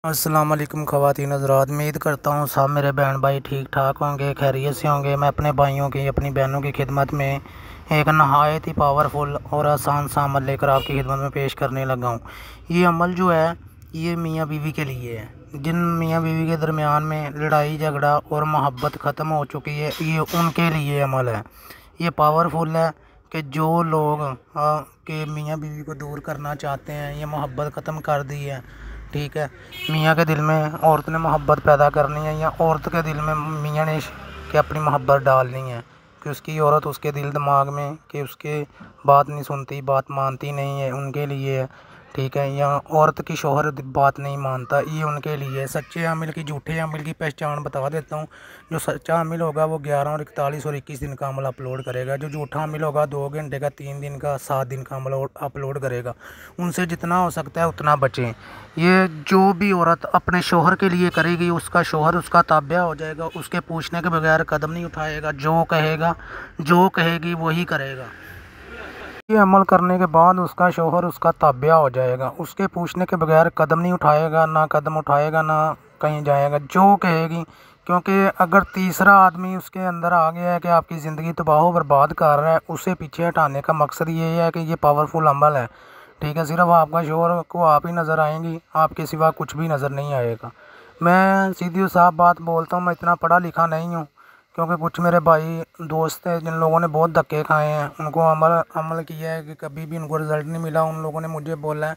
अस्सलाम वालेकुम ख़वातीन हज़रात, उम्मीद करता हूँ सब मेरे बहन भाई ठीक ठाक होंगे, खैरियत से होंगे। मैं अपने भाइयों की अपनी बहनों की खिदमत में एक नहायत ही पावरफुल और आसान सा अमल लेकर आपकी खिदमत में पेश करने लगा हूँ। ये अमल जो है ये मियाँ बीवी के लिए है। जिन मियाँ बीवी के दरमियान में लड़ाई झगड़ा और मोहब्बत ख़त्म हो चुकी है, ये उनके लिए अमल है। ये पावरफुल है कि जो लोग के मियाँ बीवी को दूर करना चाहते हैं, ये मोहब्बत ख़त्म कर दी है, ठीक है। मियाँ के दिल में औरत ने मोहब्बत पैदा करनी है या औरत के दिल में मियाँ ने कि अपनी मोहब्बत डालनी है कि उसकी औरत उसके दिल दिमाग में कि उसके बात नहीं सुनती, बात मानती नहीं है, उनके लिए है, ठीक है। या औरत की शौहर बात नहीं मानता, ये उनके लिए है। सच्चे आमिल की झूठे आमिल की पहचान बता देता हूँ। जो सच्चा आमिल होगा वो 11 और 41 और 21 दिन का अमल अपलोड करेगा। जो झूठा आमिल होगा 2 घंटे का, 3 दिन का, 7 दिन का अमल अपलोड करेगा। उनसे जितना हो सकता है उतना बचें। ये जो भी औरत अपने शौहर के लिए करेगी उसका शौहर उसका ताबिया हो जाएगा, उसके पूछने के बगैर कदम नहीं उठाएगा। जो कहेगा जो कहेगी वही करेगा। ये अमल करने के बाद उसका शौहर उसका ताबिया हो जाएगा, उसके पूछने के बगैर कदम नहीं उठाएगा, ना कदम उठाएगा ना कहीं जाएगा, जो कहेगी। क्योंकि अगर तीसरा आदमी उसके अंदर आ गया है कि आपकी ज़िंदगी तबाह बर्बाद कर रहा है, उसे पीछे हटाने का मकसद ये है कि ये पावरफुल अमल है, ठीक है। सिर्फ आपका शौहर को आप ही नज़र आएंगी, आपके सिवा कुछ भी नज़र नहीं आएगा। मैं सीधी और साफ बात बोलता हूँ, मैं इतना पढ़ा लिखा नहीं हूँ, क्योंकि कुछ मेरे भाई दोस्त हैं जिन लोगों ने बहुत धक्के खाए हैं, उनको अमल किया है कि कभी भी उनको रिज़ल्ट नहीं मिला। उन लोगों ने मुझे बोला है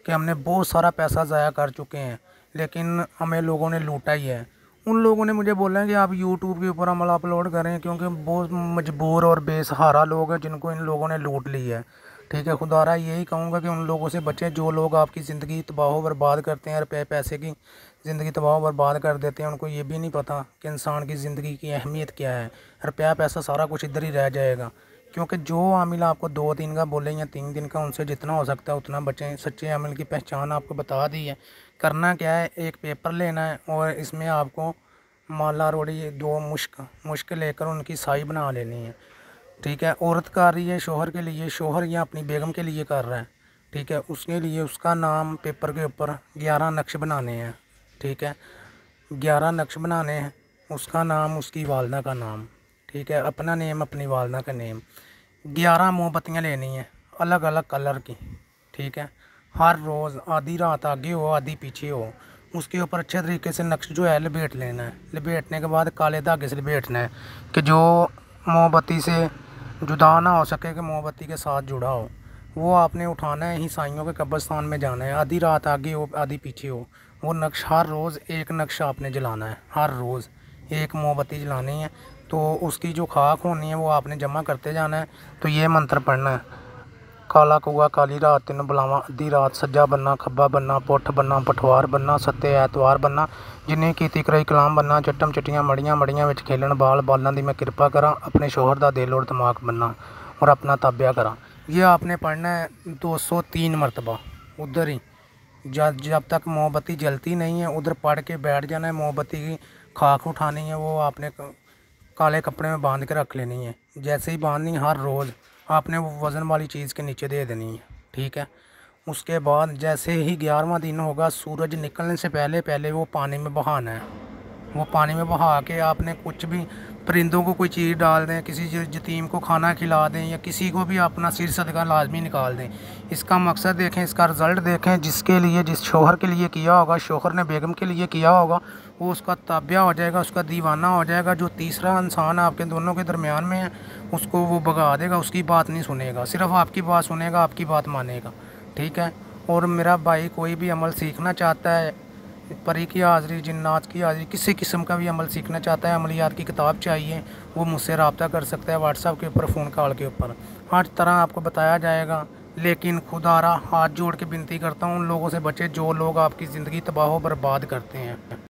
कि हमने बहुत सारा पैसा ज़ाया कर चुके हैं लेकिन हमें लोगों ने लूटा ही है। उन लोगों ने मुझे बोला है कि आप यूट्यूब के ऊपर अमल अपलोड करें, क्योंकि बहुत मजबूर और बेसहारा लोग हैं जिनको इन लोगों ने लूट ली है, ठीक है। खुदारा यही कहूँगा कि उन लोगों से बचें जो लोग आपकी ज़िंदगी तबाह बर्बाद करते हैं, रुपये पैसे की ज़िंदगी तबाह बर्बाद कर देते हैं। उनको ये भी नहीं पता कि इंसान की ज़िंदगी की अहमियत क्या है। रुपया पैसा सारा कुछ इधर ही रह जाएगा। क्योंकि जो आमिल आपको 2 दिन का बोले या 3 दिन का, उनसे जितना हो सकता है उतना बचें। सच्चे आमिल की पहचान आपको बता दी है। करना क्या है, एक पेपर लेना है और इसमें आपको माला रोड़ी 2 मुश्क लेकर उनकी साई बना लेनी है, ठीक है। औरत कर रही है शौहर के लिए, शौहर या अपनी बेगम के लिए कर रहा है, ठीक है। उसके लिए उसका नाम पेपर के ऊपर 11 नक्श बनाने हैं, ठीक है। 11 नक्श बनाने हैं, उसका नाम उसकी वालदा का नाम, ठीक है। अपना नेम अपनी वालदा का नेम। 11 मोमबत्तियाँ लेनी है अलग अलग कलर की, ठीक है। हर रोज़ आधी रात आगे हो आधी पीछे हो, उसके ऊपर अच्छे तरीके से नक्श जो है लपेट लेना है। लपेटने के बाद काले धागे से लपेटना है कि जो मोमबत्ती से जुदा ना हो सके, कि मोमबत्ती के साथ जुड़ा हो। वो आपने उठाना है, ईसाइयों के कब्रिस्तान में जाना है, आधी रात आगे हो आधी पीछे हो। वो नक्श हर रोज़ एक नक्श आपने जलाना है, हर रोज़ एक मोमबत्ती जलानी है। तो उसकी जो खाक होनी है वो आपने जमा करते जाना है। तो ये मंत्र पढ़ना है, काला कौआ काली रात तेन बुलावा, अद्धी रात सज्जा बनना खब्बा बनना, पुठ बनना पठवार बनना, सत्ते ऐतवार बनना, जिन्हें कीती कराई कलाम बनना, चट्टम चट्टियाँ मड़ियाँ मड़ियाँ विच खेलन बाल बालों की मैं कृपा करा, अपने शौहर का दिल और दिमाग बनना और अपना ताबिया करा। ये आपने पढ़ना है 203 मरतबा। उधर ही जब तक मोमबत्ती जलती नहीं है उधर पढ़ के बैठ जाना है। मोमबत्ती की खाक उठानी है, वो आपने काले कपड़े में बांध के रख लेनी है। जैसे ही बांधनी, हर रोज़ आपने वो वज़न वाली चीज़ के नीचे दे देनी है, ठीक है। उसके बाद जैसे ही 11वां दिन होगा, सूरज निकलने से पहले पहले वो पानी में बहाना है। वो पानी में बहा के आपने कुछ भी परिंदों को कोई चीज़ डाल दें, किसी यतीम को खाना खिला दें, या किसी को भी अपना सिर सदका लाजमी निकाल दें। इसका मकसद देखें, इसका रिज़ल्ट देखें। जिसके लिए जिस शौहर के लिए किया होगा, शौहर ने बेगम के लिए किया होगा, वो उसका ताबिया हो जाएगा, उसका दीवाना हो जाएगा। जो तीसरा इंसान आपके दोनों के दरमियान में है उसको वो भगा देगा, उसकी बात नहीं सुनेगा, सिर्फ आपकी बात सुनेगा, आपकी बात मानेगा, ठीक है। और मेरा भाई कोई भी अमल सीखना चाहता है, परी की हाज़िरी जिन्नात की हाज़िरी किसी किस्म का भी अमल सीखना चाहता है, अमलियात की किताब चाहिए, वो मुझसे रब्ता कर सकता है व्हाट्सएप के ऊपर, फ़ोन कॉल के ऊपर। हर तरह आपको बताया जाएगा। लेकिन खुदारा हाथ जोड़ के विनती करता हूँ, उन लोगों से बचे जो लोग आपकी ज़िंदगी तबाह बर्बाद करते हैं।